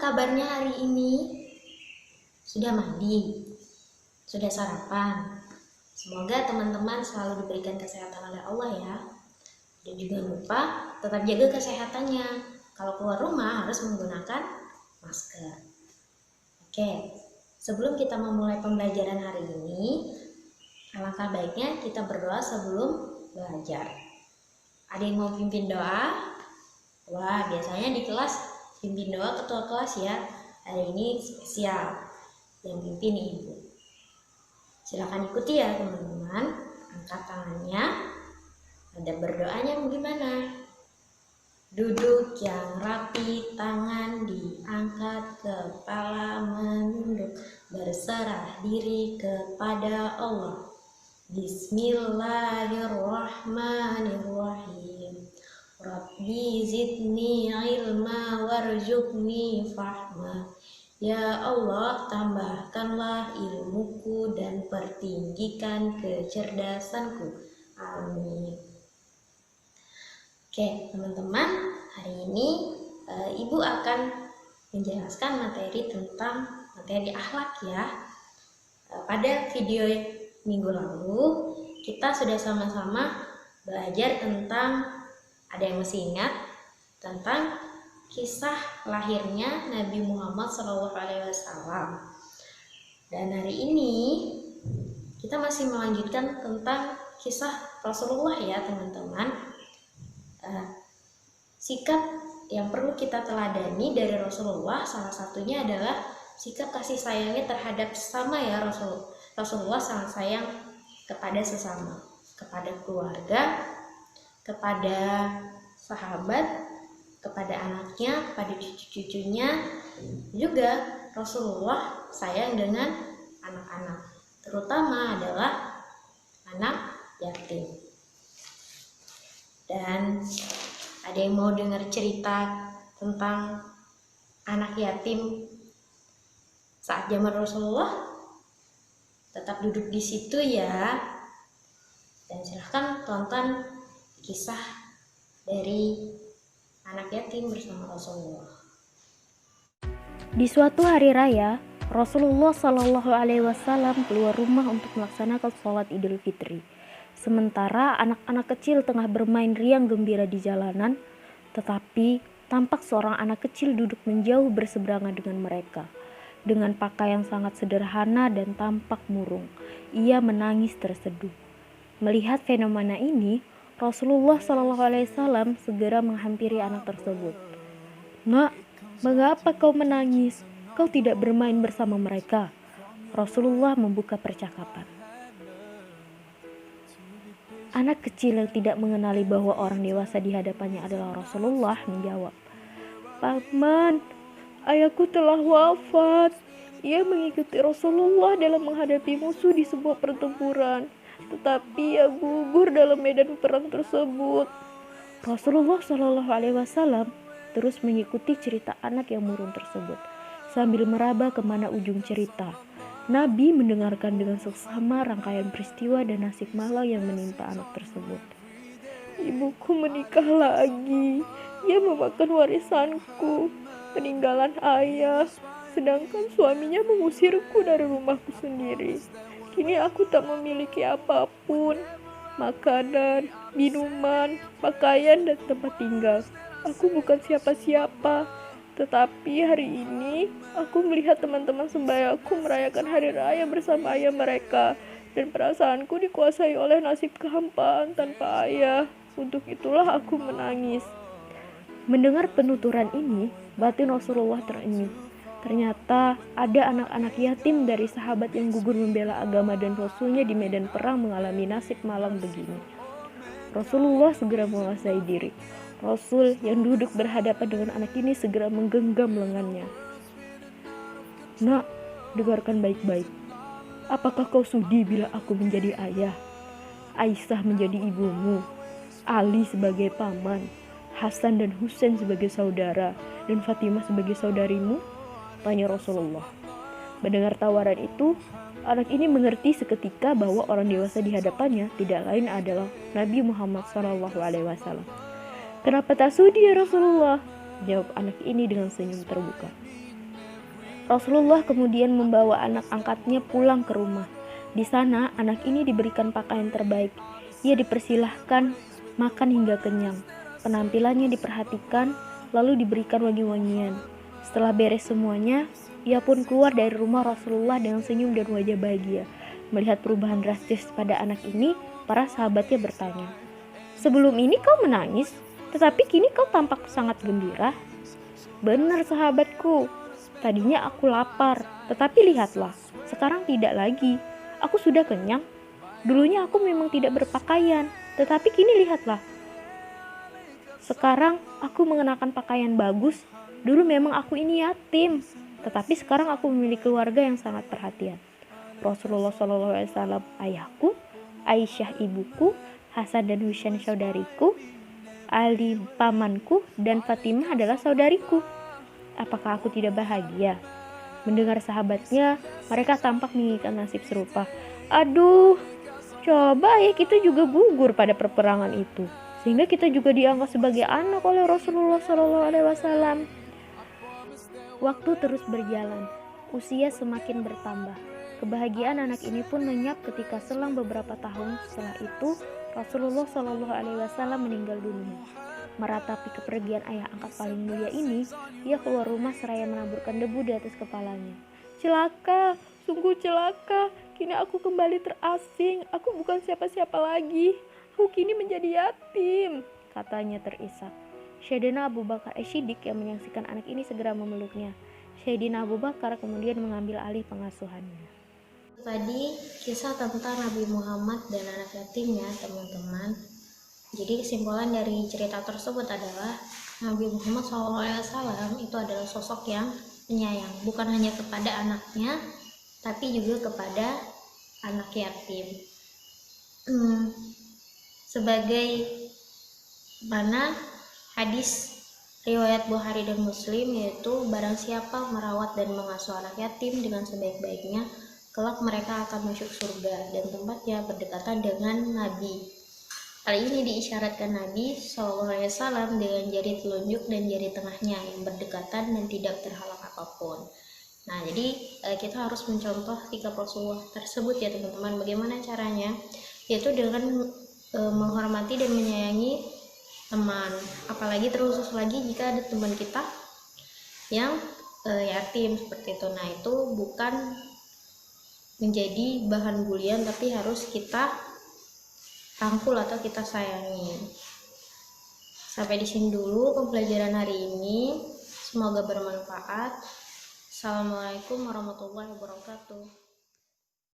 kabarnya hari ini? Sudah mandi? Sudah sarapan? Semoga teman-teman selalu diberikan kesehatan oleh Allah ya. Dan juga lupa tetap jaga kesehatannya. Kalau keluar rumah harus menggunakan masker. Oke, sebelum kita memulai pembelajaran hari ini, alangkah baiknya kita berdoa sebelum belajar. Ada yang mau pimpin doa? Wah, biasanya di kelas pimpin doa ketua kelas ya. Hari ini spesial, yang pimpin ibu. Silakan ikuti ya teman-teman. Angkat tangannya. Ada berdoanya gimana? Duduk yang rapi, tangan diangkat, kepala menunduk, berserah diri kepada Allah. Bismillahirrahmanirrahim. Rabbi zidni ilma warzuqni fahma. Ya Allah, tambahkanlah ilmuku dan pertinggikan kecerdasanku. Amin. Oke, teman-teman, hari ini Ibu akan menjelaskan materi tentang materi akhlak ya. Pada video minggu lalu, kita sudah sama-sama belajar tentang, ada yang masih ingat, tentang kisah lahirnya Nabi Muhammad SAW. Dan hari ini kita masih melanjutkan tentang kisah Rasulullah ya teman-teman. Sikap yang perlu kita teladani dari Rasulullah salah satunya adalah sikap kasih sayangnya terhadap sesama ya. Rasulullah sangat sayang kepada sesama, kepada keluarga, kepada sahabat, kepada anaknya, kepada cucu-cucunya. Juga Rasulullah sayang dengan anak-anak, terutama adalah anak yatim. Dan ada yang mau dengar cerita tentang anak yatim saat zaman Rasulullah? Tetap duduk di situ ya. Dan silahkan tonton kisah dari anak yatim bersama Rasulullah. Di suatu hari raya, Rasulullah Shallallahu Alaihi Wasallam keluar rumah untuk melaksanakan sholat Idul Fitri. Sementara anak-anak kecil tengah bermain riang gembira di jalanan, tetapi tampak seorang anak kecil duduk menjauh berseberangan dengan mereka. Dengan pakaian sangat sederhana dan tampak murung, ia menangis terseduh. Melihat fenomena ini, Rasulullah SAW segera menghampiri anak tersebut. "Nak, mengapa kau menangis? Kau tidak bermain bersama mereka?" Rasulullah membuka percakapan. Anak kecil yang tidak mengenali bahwa orang dewasa di hadapannya adalah Rasulullah menjawab, "Paman, ayahku telah wafat. Ia mengikuti Rasulullah dalam menghadapi musuh di sebuah pertempuran, tetapi ia gugur dalam medan perang tersebut." Rasulullah Shallallahu Alaihi Wasallam terus mengikuti cerita anak yang murung tersebut sambil meraba kemana ujung cerita. Nabi mendengarkan dengan seksama rangkaian peristiwa dan nasib malang yang menimpa anak tersebut. "Ibuku menikah lagi. Ia memakan warisanku, peninggalan ayah, sedangkan suaminya mengusirku dari rumahku sendiri. Kini aku tak memiliki apapun, makanan, minuman, pakaian, dan tempat tinggal. Aku bukan siapa-siapa. Tetapi hari ini aku melihat teman-teman sembayaku merayakan hari raya bersama ayah mereka, dan perasaanku dikuasai oleh nasib kehampaan tanpa ayah. Untuk itulah aku menangis." Mendengar penuturan ini, batin Rasulullah terenyuh. Ternyata ada anak-anak yatim dari sahabat yang gugur membela agama dan Rasulnya di medan perang mengalami nasib malang begini. Rasulullah segera menguasai diri. Rasul yang duduk berhadapan dengan anak ini segera menggenggam lengannya. "Nak, dengarkan baik-baik. Apakah kau sudi bila aku menjadi ayah? Aisyah menjadi ibumu, Ali sebagai paman, Hasan dan Husain sebagai saudara, dan Fatimah sebagai saudarimu?" tanya Rasulullah. Mendengar tawaran itu, anak ini mengerti seketika bahwa orang dewasa di hadapannya tidak lain adalah Nabi Muhammad SAW. "Kenapa tak sudi ya Rasulullah?" jawab anak ini dengan senyum terbuka. Rasulullah kemudian membawa anak angkatnya pulang ke rumah. Di sana, anak ini diberikan pakaian terbaik. Ia dipersilahkan makan hingga kenyang. Penampilannya diperhatikan, lalu diberikan wangi-wangian. Setelah beres semuanya, ia pun keluar dari rumah Rasulullah dengan senyum dan wajah bahagia. Melihat perubahan drastis pada anak ini, para sahabatnya bertanya, "Sebelum ini kau menangis, tetapi kini kau tampak sangat gembira." "Benar sahabatku, tadinya aku lapar, tetapi lihatlah, sekarang tidak lagi. Aku sudah kenyang. Dulunya aku memang tidak berpakaian, tetapi kini lihatlah. Sekarang aku mengenakan pakaian bagus. Dulu memang aku ini yatim, tetapi sekarang aku memiliki keluarga yang sangat perhatian. Rasulullah SAW ayahku, Aisyah ibuku, Hasan dan Husain saudariku, Ali pamanku, dan Fatimah adalah saudariku. Apakah aku tidak bahagia?" Mendengar sahabatnya, mereka tampak menginginkan nasib serupa. "Aduh, coba ya kita juga gugur pada peperangan itu, sehingga kita juga dianggap sebagai anak oleh Rasulullah SAW." Waktu terus berjalan, usia semakin bertambah. Kebahagiaan anak ini pun lenyap ketika selang beberapa tahun setelah itu Rasulullah SAW meninggal dunia. Meratapi kepergian ayah angkat paling mulia ini, ia keluar rumah seraya menaburkan debu di atas kepalanya. "Celaka, sungguh celaka. Kini aku kembali terasing. Aku bukan siapa-siapa lagi. Aku kini menjadi yatim," katanya terisak. Sayyidina Abu Bakar As-Siddiq yang menyaksikan anak ini segera memeluknya. Sayyidina Abu Bakar kemudian mengambil alih pengasuhannya. Tadi kisah tentang Nabi Muhammad dan anak yatim ya teman-teman. Jadi kesimpulan dari cerita tersebut adalah Nabi Muhammad SAW itu adalah sosok yang penyayang, bukan hanya kepada anaknya, tapi juga kepada anak yatim. Sebagai mana hadis riwayat Bukhari dan Muslim, yaitu barang siapa merawat dan mengasuh anak yatim dengan sebaik-baiknya, kelak mereka akan masuk surga dan tempatnya berdekatan dengan Nabi. Hal ini diisyaratkan Nabi SAW dengan jari telunjuk dan jari tengahnya yang berdekatan dan tidak terhalang apapun. Nah, jadi kita harus mencontoh sikap Rasulullah tersebut ya teman-teman. Bagaimana caranya? Yaitu dengan menghormati dan menyayangi teman. Apalagi terkhusus lagi jika ada teman kita yang yatim seperti itu. Nah, itu bukan menjadi bahan bulian, tapi harus kita rangkul atau kita sayangi. Sampai di sini dulu pembelajaran hari ini. Semoga bermanfaat. Assalamualaikum warahmatullahi wabarakatuh.